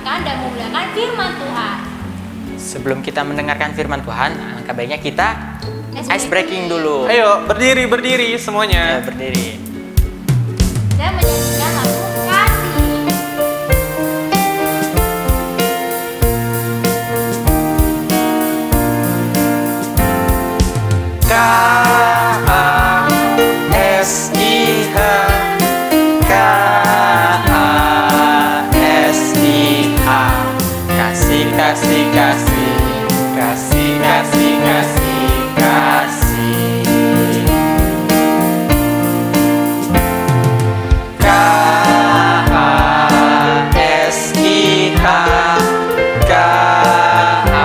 mendengarkan dan memuliakan firman Tuhan. Sebelum kita mendengarkan firman Tuhan, alangkah baiknya kita ice breaking dulu. Ayo, berdiri semuanya. Ya, berdiri. Dan menyanyikan lagu Kasih. K-A-S-I-H, K-A-S-I-H. Kasih, kasih, kasih, kasih, kasih, kasih, kasih. K-A-S-I-H, K-A-S-I-H.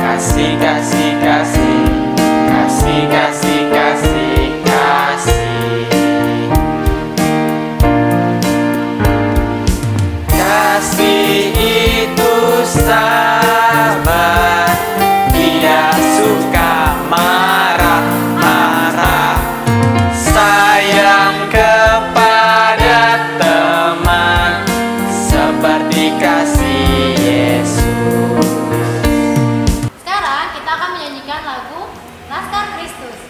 Kasih, kasih, kasih, kasih, kasih, kasih, kasih. Kasih itu sabar, tidak suka marah-marah, sayang kepada teman seperti kasih Yesus. Sekarang kita akan menyanyikan lagu Laskar Kristus.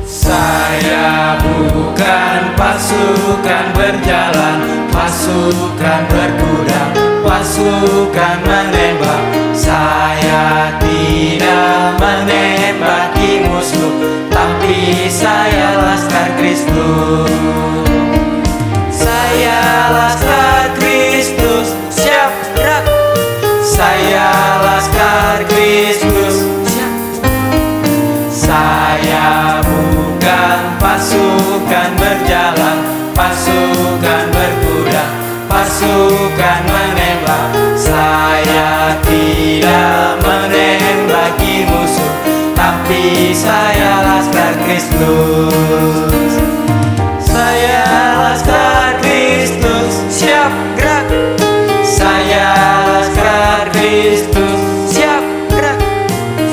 Saya bukan pasukan berjalan, pasukan berkuda, pasukan menembak. Saya tidak menembaki musuh, tapi saya Laskar Kristus. Saya Laskar Kristus, siap gerak. Saya Laskar Kristus, siap. Saya bukan pasukan berjalan, pasukan berkuda, pasukan menembak. Saya tidak menembaki musuh, tapi saya Laskar Kristus. Saya Laskar Kristus, siap gerak. Saya Laskar Kristus, siap gerak.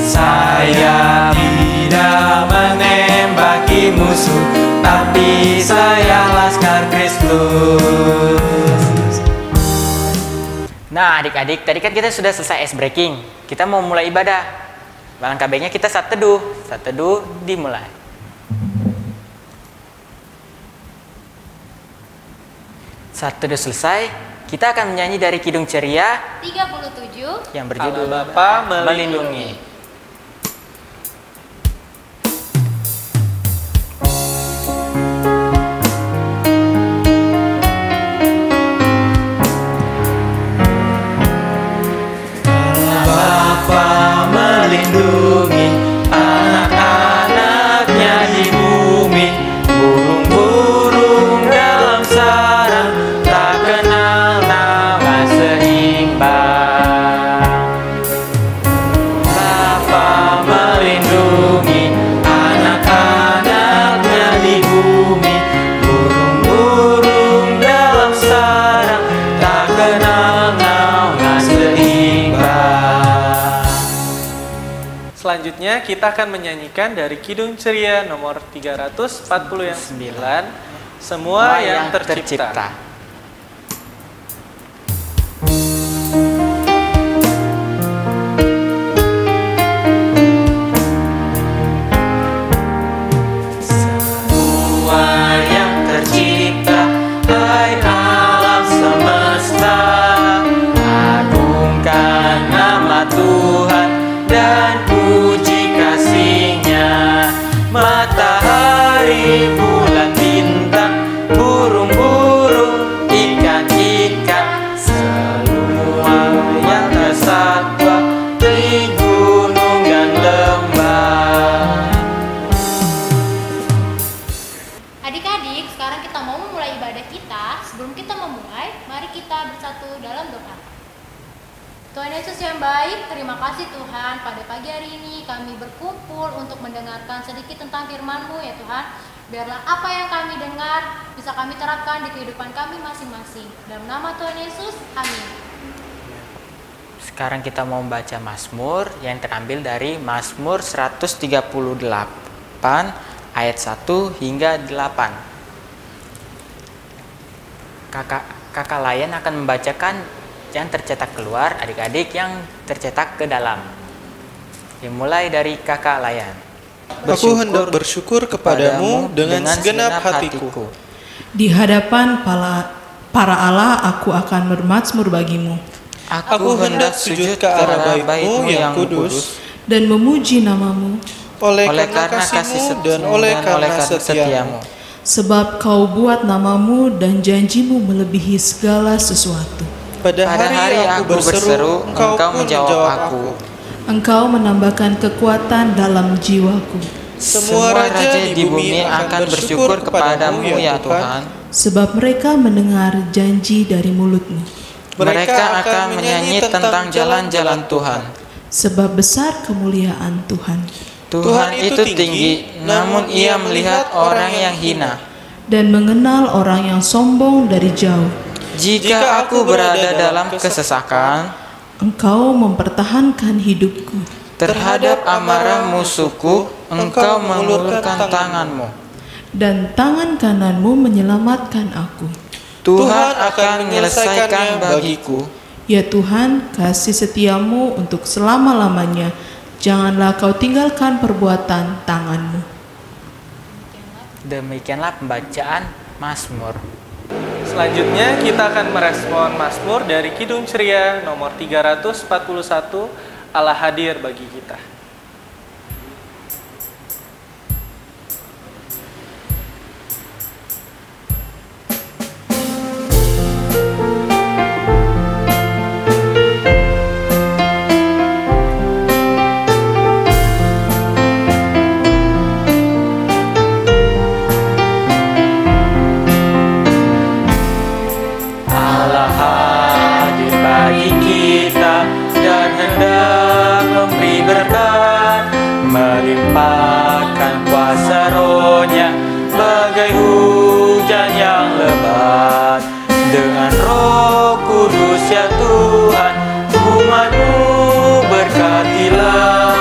Saya tidak menembaki musuh, tapi saya Laskar Kristus. Nah, adik-adik, tadi kan kita sudah selesai ice breaking. Kita mau mulai ibadah. Alangkah baiknya kita saat teduh. Saat teduh dimulai. Saat teduh selesai, kita akan menyanyi dari Kidung Ceria 37 yang berjudul Allah Bapa Melindungi. Bapa melindungi anak-anaknya di bumi, burung-burung dalam sarang tak kenal nama seimbang. Bapa melindungi anak-anaknya di bumi, burung-burung dalam sarang tak kenal nama seimbang. Selanjutnya kita akan menyanyikan dari Kidung Ceria nomor 349, Semua yang tercipta. Semua yang tercipta, hai alam semesta, agungkan nama Tuhan dan puji kasih-Nya. Matahari, bulan, bintang, burung-burung, ikan-ikan, semua yang tersatwa di gunung dan lembah. Adik-adik, sekarang kita mau memulai ibadah kita. Sebelum kita memulai, mari kita bersatu dalam doa. Tuhan Yesus yang baik, terima kasih Tuhan. Pada pagi hari ini kami berkumpul untuk mendengarkan sedikit tentang firman-Mu ya Tuhan. Biarlah apa yang kami dengar bisa kami terapkan di kehidupan kami masing-masing. Dalam nama Tuhan Yesus, amin. Sekarang kita mau membaca Mazmur yang terambil dari Mazmur 138 ayat 1 hingga 8. Kakak Layan akan membacakan yang tercetak keluar, adik-adik yang tercetak ke dalam. Dimulai dari Kakak Layan. Aku hendak bersyukur kepadamu dengan segenap hatiku. Di hadapan para Allah aku akan bermazmur bagimu. Aku hendak sujud ke arah bait-Mu yang kudus dan memuji namamu. oleh karena kasih-Mu dan oleh karena setiamu. Sebab kau buat namamu dan janjimu melebihi segala sesuatu. Pada hari aku berseru, Engkau menjawab aku. Engkau menambahkan kekuatan dalam jiwaku. Semua raja di bumi akan bersyukur kepadamu ya Tuhan. Sebab mereka mendengar janji dari mulutmu. Mereka akan menyanyi tentang jalan-jalan Tuhan. Sebab besar kemuliaan Tuhan. Tuhan itu tinggi, namun Ia melihat orang yang hina. Dan mengenal orang yang sombong dari jauh. Jika aku berada dalam kesesakan, Engkau mempertahankan hidupku. terhadap amarah musuhku, Engkau mengulurkan tanganmu. Dan tangan kananmu menyelamatkan aku. Tuhan akan menyelesaikan bagiku. Ya Tuhan, kasih setiamu untuk selama-lamanya. Janganlah kau tinggalkan perbuatan tanganmu. Demikianlah pembacaan Mazmur. Selanjutnya kita akan merespon Mazmur dari Kidung Ceria nomor 341, Allah hadir bagi kita. Allah hadir bagi kita dan hendak memberi berkat, melimpahkan kuasa Roh-Nya bagai hujan yang lebat. Dengan Roh Kudus ya Tuhan, umat-Mu berkatilah,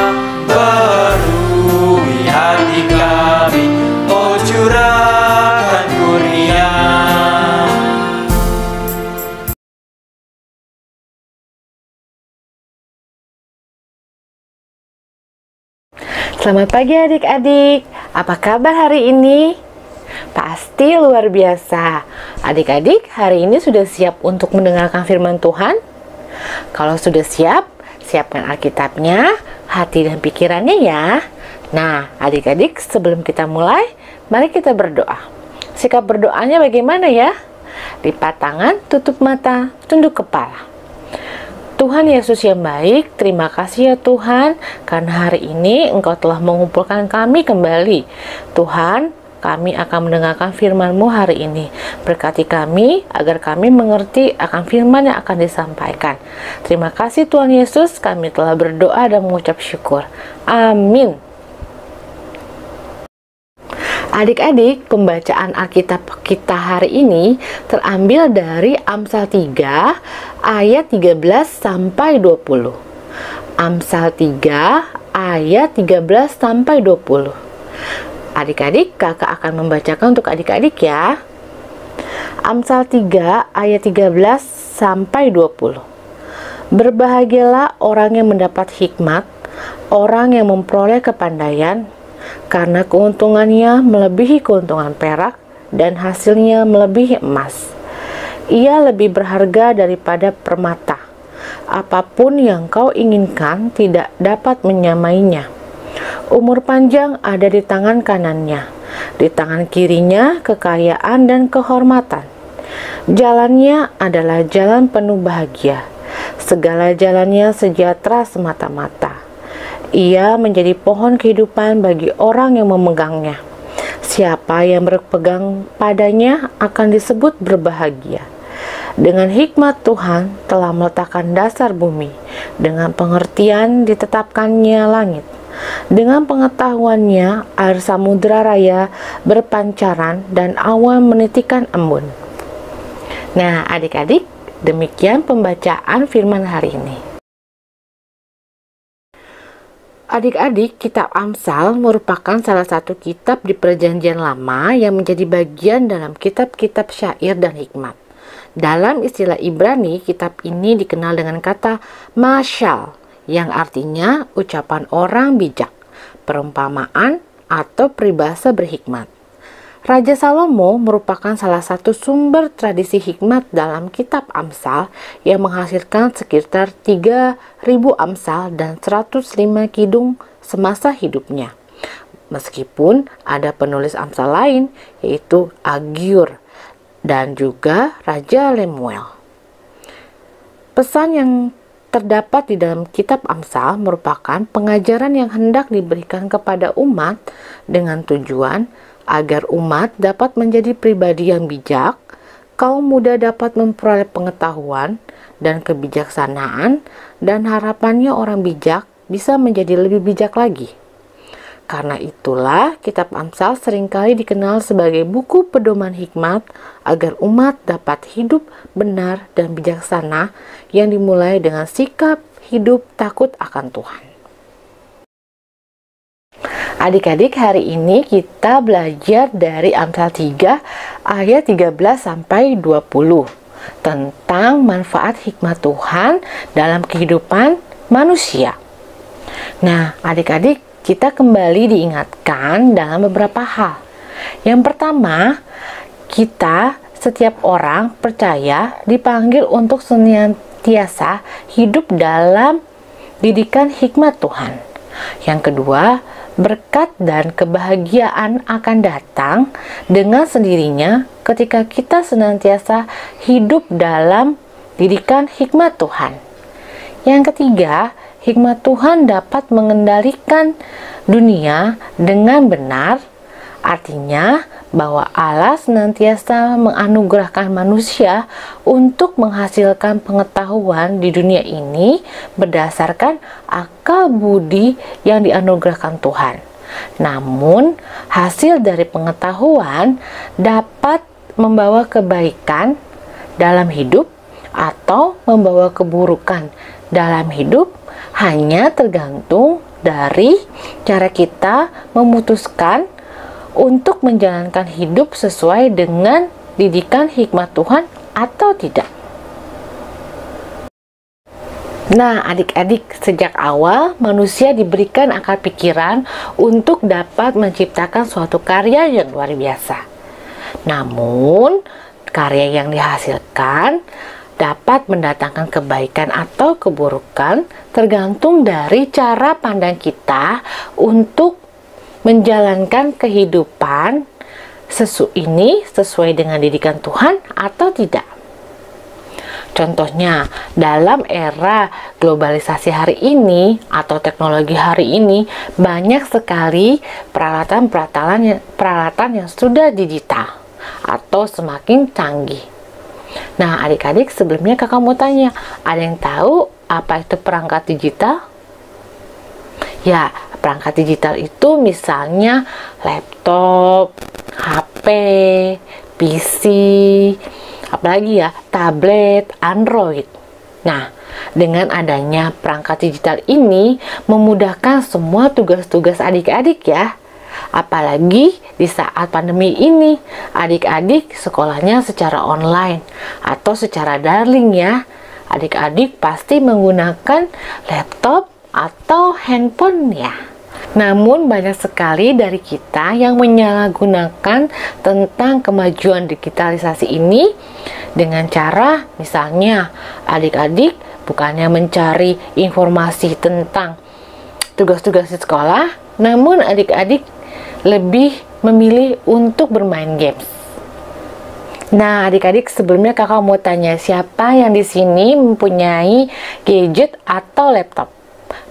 barui hati kami, oh curahkan kurnia. Selamat pagi adik-adik, apa kabar hari ini? Pasti luar biasa. Adik-adik hari ini sudah siap untuk mendengarkan firman Tuhan? Kalau sudah siap, siapkan Alkitabnya, hati dan pikirannya ya. Nah adik-adik sebelum kita mulai, mari kita berdoa. Sikap berdoanya bagaimana ya? Lipat tangan, tutup mata, tunduk kepala. Tuhan Yesus yang baik, terima kasih ya Tuhan, karena hari ini Engkau telah mengumpulkan kami kembali. Tuhan, kami akan mendengarkan firman-Mu hari ini. Berkati kami, agar kami mengerti akan firman yang akan disampaikan. Terima kasih Tuhan Yesus, kami telah berdoa dan mengucap syukur. Amin. Adik-adik, pembacaan Alkitab kita hari ini terambil dari Amsal 3 ayat 13 sampai 20. Amsal 3 ayat 13 sampai 20. Adik-adik, kakak akan membacakan untuk adik-adik ya. Amsal 3 ayat 13 sampai 20. Berbahagialah orang yang mendapat hikmat, orang yang memperoleh kepandaian, karena keuntungannya melebihi keuntungan perak dan hasilnya melebihi emas. Ia lebih berharga daripada permata. Apapun yang kau inginkan tidak dapat menyamainya. Umur panjang ada di tangan kanannya, di tangan kirinya kekayaan dan kehormatan. Jalannya adalah jalan penuh bahagia, segala jalannya sejahtera semata-mata. Ia menjadi pohon kehidupan bagi orang yang memegangnya. Siapa yang berpegang padanya akan disebut berbahagia. Dengan hikmat Tuhan telah meletakkan dasar bumi, dengan pengertian ditetapkannya langit. Dengan pengetahuannya, air samudera raya berpancaran dan awan menitikan embun. Nah, adik-adik, demikian pembacaan firman hari ini. Adik-adik, kitab Amsal merupakan salah satu kitab di Perjanjian Lama yang menjadi bagian dalam kitab-kitab syair dan hikmat. Dalam istilah Ibrani, kitab ini dikenal dengan kata mashal, yang artinya ucapan orang bijak, perumpamaan, atau peribahasa berhikmat. Raja Salomo merupakan salah satu sumber tradisi hikmat dalam kitab Amsal yang menghasilkan sekitar 3.000 Amsal dan 105 kidung semasa hidupnya. Meskipun ada penulis Amsal lain, yaitu Agur dan juga Raja Lemuel. Pesan yang terdapat di dalam kitab Amsal merupakan pengajaran yang hendak diberikan kepada umat dengan tujuan agar umat dapat menjadi pribadi yang bijak, kaum muda dapat memperoleh pengetahuan dan kebijaksanaan, dan harapannya orang bijak bisa menjadi lebih bijak lagi. Karena itulah kitab Amsal seringkali dikenal sebagai buku pedoman hikmat agar umat dapat hidup benar dan bijaksana yang dimulai dengan sikap hidup takut akan Tuhan. Adik-adik, hari ini kita belajar dari Amsal 3 ayat 13 sampai 20 tentang manfaat hikmat Tuhan dalam kehidupan manusia. Nah, adik-adik, kita kembali diingatkan dalam beberapa hal. Yang pertama, kita setiap orang percaya dipanggil untuk senantiasa hidup dalam didikan hikmat Tuhan. Yang kedua, berkat dan kebahagiaan akan datang dengan sendirinya ketika kita senantiasa hidup dalam didikan hikmat Tuhan. Yang ketiga, hikmat Tuhan dapat mengendalikan dunia dengan benar, artinya bahwa Allah senantiasa menganugerahkan manusia untuk menghasilkan pengetahuan di dunia ini berdasarkan akal budi yang dianugerahkan Tuhan. Namun, hasil dari pengetahuan dapat membawa kebaikan dalam hidup atau membawa keburukan dalam hidup, hanya tergantung dari cara kita memutuskan untuk menjalankan hidup sesuai dengan didikan hikmat Tuhan atau tidak. Nah, adik-adik, sejak awal manusia diberikan akal pikiran untuk dapat menciptakan suatu karya yang luar biasa. Namun, karya yang dihasilkan dapat mendatangkan kebaikan atau keburukan tergantung dari cara pandang kita untuk menjalankan kehidupan sesuai dengan didikan Tuhan atau tidak. Contohnya, dalam era globalisasi hari ini atau teknologi hari ini, banyak sekali peralatan yang sudah digital atau semakin canggih. Nah, adik-adik, sebelumnya kakak mau tanya, ada yang tahu apa itu perangkat digital? Ya, perangkat digital itu misalnya laptop, HP, PC, apalagi ya, tablet, Android. Nah, dengan adanya perangkat digital ini memudahkan semua tugas-tugas adik-adik ya. Apalagi di saat pandemi ini, adik-adik sekolahnya secara online atau secara daring ya. Adik-adik pasti menggunakan laptop atau handphone ya. Namun banyak sekali dari kita yang menyalahgunakan tentang kemajuan digitalisasi ini dengan cara misalnya adik-adik bukannya mencari informasi tentang tugas-tugas di sekolah, namun adik-adik lebih memilih untuk bermain games. Nah, adik-adik, sebelumnya kakak mau tanya, siapa yang di sini mempunyai gadget atau laptop?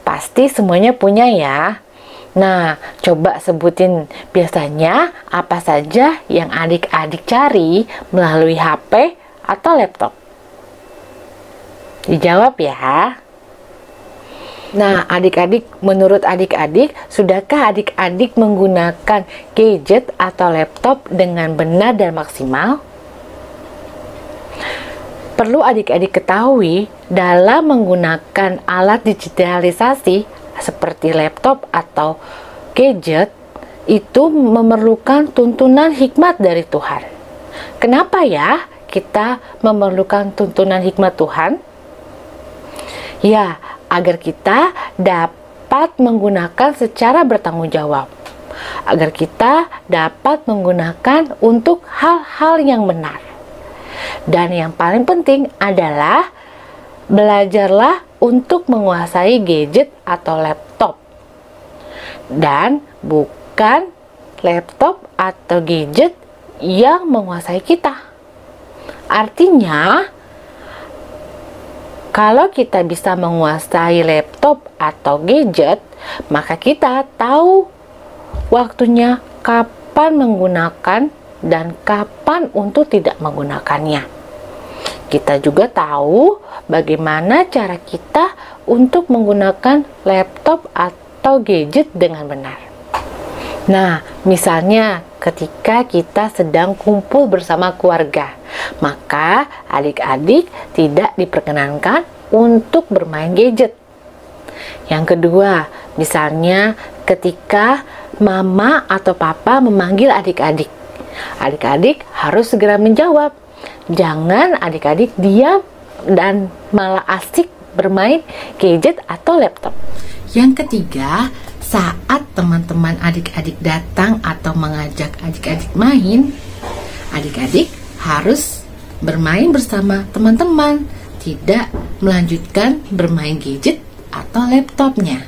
Pasti semuanya punya ya. Nah, coba sebutin biasanya apa saja yang adik-adik cari melalui HP atau laptop. Dijawab ya. Nah, adik-adik, menurut adik-adik, sudahkah adik-adik menggunakan gadget atau laptop dengan benar dan maksimal? Perlu adik-adik ketahui, dalam menggunakan alat digitalisasi seperti laptop atau gadget, itu memerlukan tuntunan hikmat dari Tuhan. Kenapa ya kita memerlukan tuntunan hikmat Tuhan? Ya, agar kita dapat menggunakan secara bertanggung jawab, agar kita dapat menggunakan untuk hal-hal yang benar. Dan yang paling penting adalah belajarlah untuk menguasai gadget atau laptop, dan bukan laptop atau gadget yang menguasai kita. Artinya, kalau kita bisa menguasai laptop atau gadget, maka kita tahu waktunya kapan menggunakan dan kapan untuk tidak menggunakannya. Kita juga tahu bagaimana cara kita untuk menggunakan laptop atau gadget dengan benar. Nah, misalnya ketika kita sedang kumpul bersama keluarga, maka adik-adik tidak diperkenankan untuk bermain gadget. Yang kedua, misalnya ketika mama atau papa memanggil adik-adik, adik-adik harus segera menjawab. Jangan adik-adik diam dan malah asik bermain gadget atau laptop. Yang ketiga, saat teman-teman adik-adik datang atau mengajak adik-adik main, adik-adik harus bermain bersama teman-teman, tidak melanjutkan bermain gadget atau laptopnya.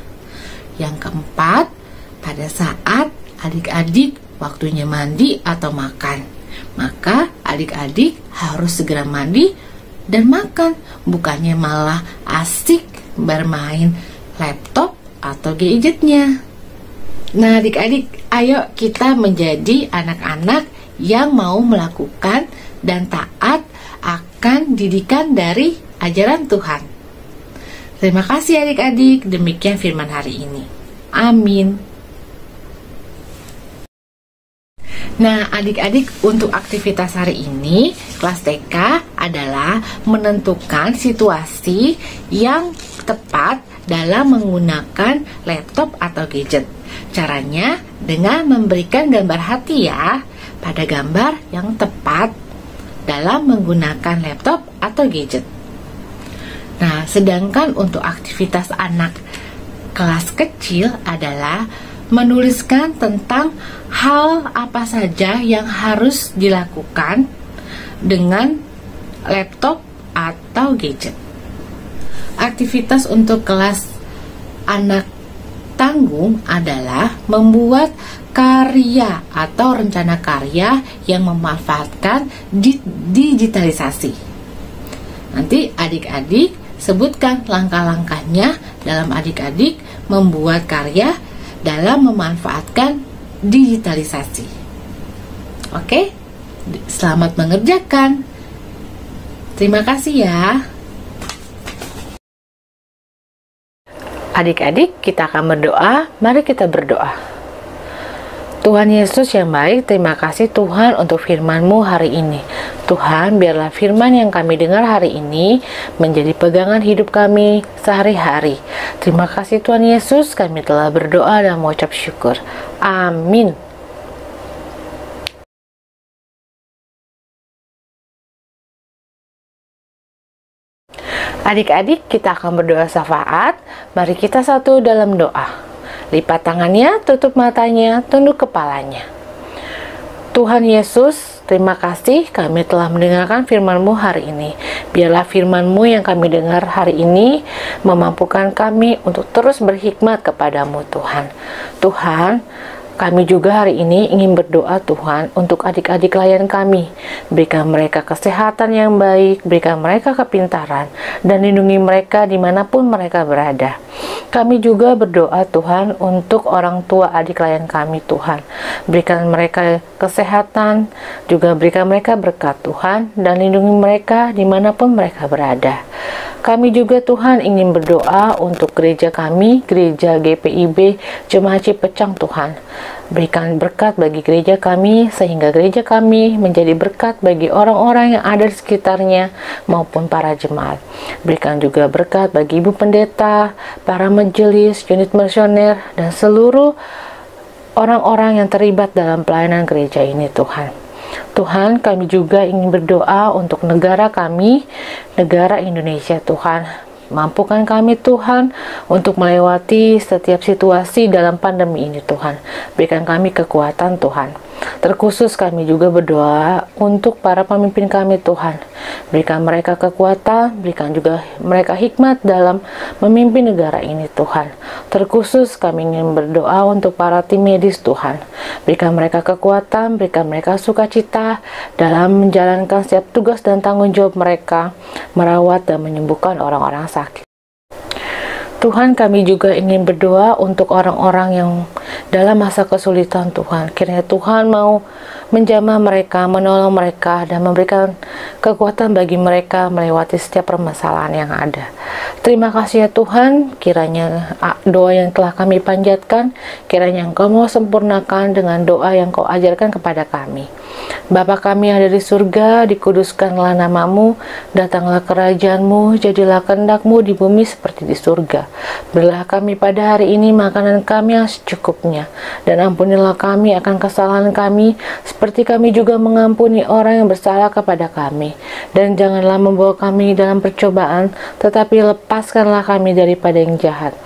Yang keempat, pada saat adik-adik waktunya mandi atau makan, maka adik-adik harus segera mandi dan makan, bukannya malah asik bermain laptop atau gadgetnya. Nah, adik-adik, ayo kita menjadi anak-anak yang mau melakukan dan taat akan didikan dari ajaran Tuhan. Terima kasih adik-adik, demikian firman hari ini. Amin. Nah, adik-adik, untuk aktivitas hari ini, kelas TK adalah menentukan situasi yang tepat dalam menggunakan laptop atau gadget. Caranya dengan memberikan gambar hati ya, pada gambar yang tepat dalam menggunakan laptop atau gadget. Nah, sedangkan untuk aktivitas anak kelas kecil adalah menuliskan tentang hal apa saja yang harus dilakukan dengan laptop atau gadget. Aktivitas untuk kelas anak tanggung adalah membuat karya atau rencana karya yang memanfaatkan digitalisasi. Nanti adik-adik sebutkan langkah-langkahnya dalam adik-adik membuat karya dalam memanfaatkan digitalisasi. Oke, selamat mengerjakan. Terima kasih ya. Adik-adik, kita akan berdoa. Mari kita berdoa. Tuhan Yesus yang baik, terima kasih Tuhan untuk firman-Mu hari ini. Tuhan, biarlah firman yang kami dengar hari ini menjadi pegangan hidup kami sehari-hari. Terima kasih Tuhan Yesus, kami telah berdoa dan mengucap syukur. Amin. Adik-adik, kita akan berdoa syafaat. Mari kita satu dalam doa. Lipat tangannya, tutup matanya, tunduk kepalanya. Tuhan Yesus, terima kasih kami telah mendengarkan firman-Mu hari ini. Biarlah firman-Mu yang kami dengar hari ini memampukan kami untuk terus berhikmat kepadamu Tuhan. Tuhan, kami juga hari ini ingin berdoa Tuhan untuk adik-adik klien kami. Berikan mereka kesehatan yang baik, berikan mereka kepintaran, dan lindungi mereka dimanapun mereka berada. Kami juga berdoa Tuhan untuk orang tua adik klien kami Tuhan. Berikan mereka kesehatan, juga berikan mereka berkat Tuhan, dan lindungi mereka dimanapun mereka berada. Kami juga Tuhan ingin berdoa untuk gereja kami, gereja GPIB Jemaat Cipecang Tuhan. Berikan berkat bagi gereja kami, sehingga gereja kami menjadi berkat bagi orang-orang yang ada di sekitarnya maupun para jemaat. Berikan juga berkat bagi ibu pendeta, para majelis, unit misioner, dan seluruh orang-orang yang terlibat dalam pelayanan gereja ini Tuhan. Tuhan, kami juga ingin berdoa untuk negara kami, negara Indonesia Tuhan. Mampukan kami Tuhan untuk melewati setiap situasi dalam pandemi ini Tuhan. Berikan kami kekuatan Tuhan. Terkhusus kami juga berdoa untuk para pemimpin kami Tuhan. Berikan mereka kekuatan, berikan juga mereka hikmat dalam memimpin negara ini Tuhan. Terkhusus kami ingin berdoa untuk para tim medis Tuhan. Berikan mereka kekuatan, berikan mereka sukacita dalam menjalankan setiap tugas dan tanggung jawab mereka, merawat dan menyembuhkan orang-orang sakit. Tuhan, kami juga ingin berdoa untuk orang-orang yang dalam masa kesulitan Tuhan. Kiranya Tuhan mau menjamah mereka, menolong mereka, dan memberikan kekuatan bagi mereka melewati setiap permasalahan yang ada. Terima kasih ya Tuhan, kiranya doa yang telah kami panjatkan, kiranya Engkau mau sempurnakan dengan doa yang Kau ajarkan kepada kami. Bapa kami yang ada di surga, dikuduskanlah namamu, datanglah kerajaan-Mu, jadilah kehendak-Mu di bumi seperti di surga. Berilah kami pada hari ini makanan kami yang secukupnya, dan ampunilah kami akan kesalahan kami, seperti kami juga mengampuni orang yang bersalah kepada kami. Dan janganlah membawa kami dalam percobaan, tetapi lepaskanlah kami daripada yang jahat.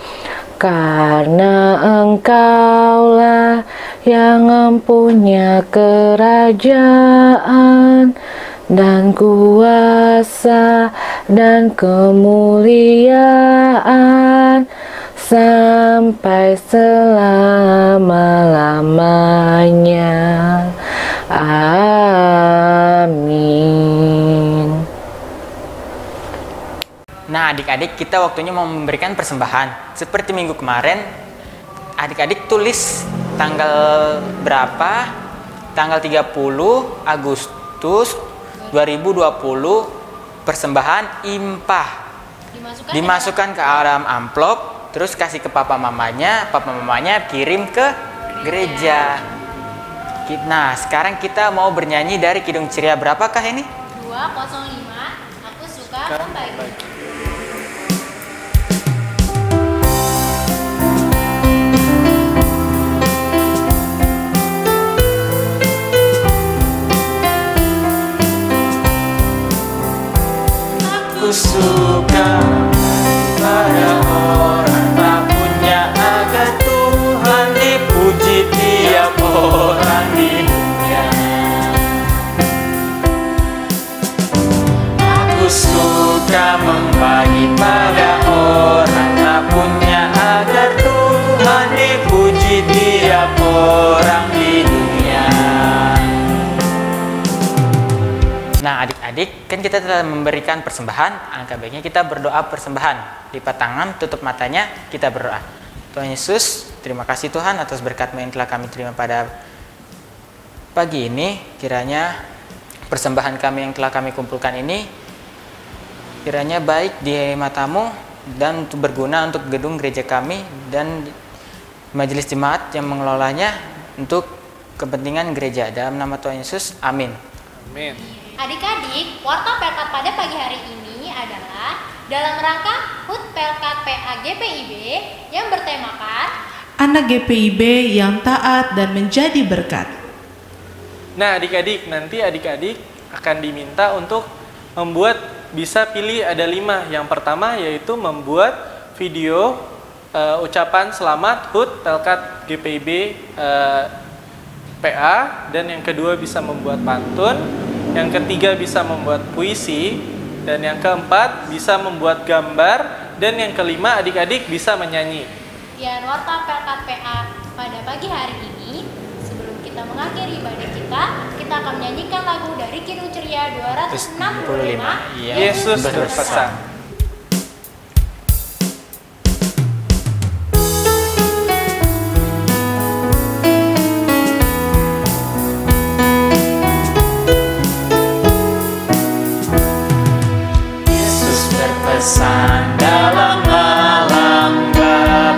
Karena Engkaulah yang mempunyai kerajaan dan kuasa dan kemuliaan sampai selama-lamanya. Amin. Nah, adik-adik, kita waktunya mau memberikan persembahan. Seperti minggu kemarin, adik-adik tulis tanggal berapa? Tanggal 30 Agustus 2020, persembahan impah. Dimasukkan ke dalam amplop, terus kasih ke papa mamanya kirim ke gereja. Nah, sekarang kita mau bernyanyi dari Kidung Ceria berapakah ini? 205, aku suka membagi. Aku suka pada orang tak punya, agar Tuhan dipuji tiap orang di dunia. Aku suka membagi pada orang tak punya, agar Tuhan dipuji tiap orang di dunia. Nah, adik-adik, kan kita telah memberikan persembahan, alangkah baiknya kita berdoa persembahan. Lipat tangan, tutup matanya, kita berdoa. Tuhan Yesus, terima kasih Tuhan atas berkat-Mu yang telah kami terima pada pagi ini. Kiranya persembahan kami yang telah kami kumpulkan ini, kiranya baik di mata-Mu dan berguna untuk gedung gereja kami dan majelis jemaat yang mengelolanya untuk kepentingan gereja. Dalam nama Tuhan Yesus, amin. Amin. Adik-adik, warta Pelkat pada pagi hari ini adalah dalam rangka HUT Pelkat PA GPIB yang bertemakan Anak GPIB yang taat dan menjadi berkat. Nah, adik-adik, nanti adik-adik akan diminta untuk membuat, bisa pilih ada 5. Yang pertama yaitu membuat video ucapan selamat HUT Pelkat GPIB PA, dan yang kedua bisa membuat pantun, yang ketiga bisa membuat puisi, dan yang keempat bisa membuat gambar, dan yang kelima adik-adik bisa menyanyi. Sekian warta Pelkat PA pada pagi hari ini. Sebelum kita mengakhiri ibadah kita akan menyanyikan lagu dari Kidung Ceria 265, Yesus berpesan. Yesus berpesan. pesan dalam malam gelap.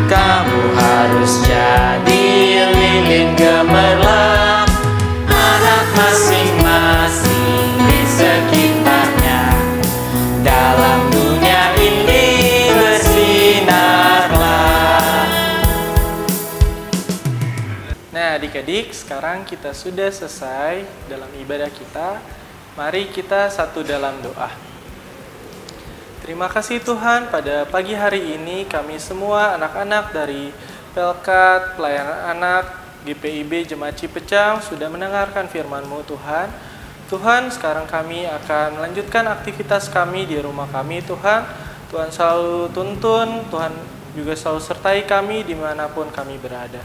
Kamu harus jadi lilin gemerlap, anak masing-masing di sekitarnya. Dalam dunia ini bersinarlah. Nah, adik-adik, sekarang kita sudah selesai dalam ibadah kita. Mari kita satu dalam doa. Terima kasih Tuhan, pada pagi hari ini kami semua anak-anak dari Pelkat, Pelayanan Anak, GPIB Jemaat Cipecang sudah mendengarkan firman-Mu Tuhan. Tuhan, sekarang kami akan melanjutkan aktivitas kami di rumah kami Tuhan. Tuhan selalu tuntun, Tuhan juga selalu sertai kami dimanapun kami berada.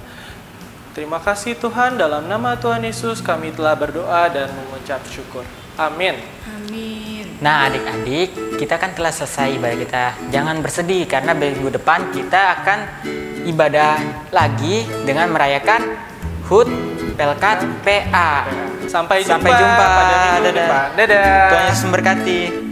Terima kasih Tuhan, dalam nama Tuhan Yesus kami telah berdoa dan mengucap syukur. Amin. Amin. Nah adik-adik, kita kan telah selesai ibadah kita. Jangan bersedih karena minggu depan kita akan ibadah lagi dengan merayakan HUT Pelkat PA. Sampai jumpa, Sampai jumpa. pada minggu Dadah. depan. Dadah. Tuhan Yesus memberkati.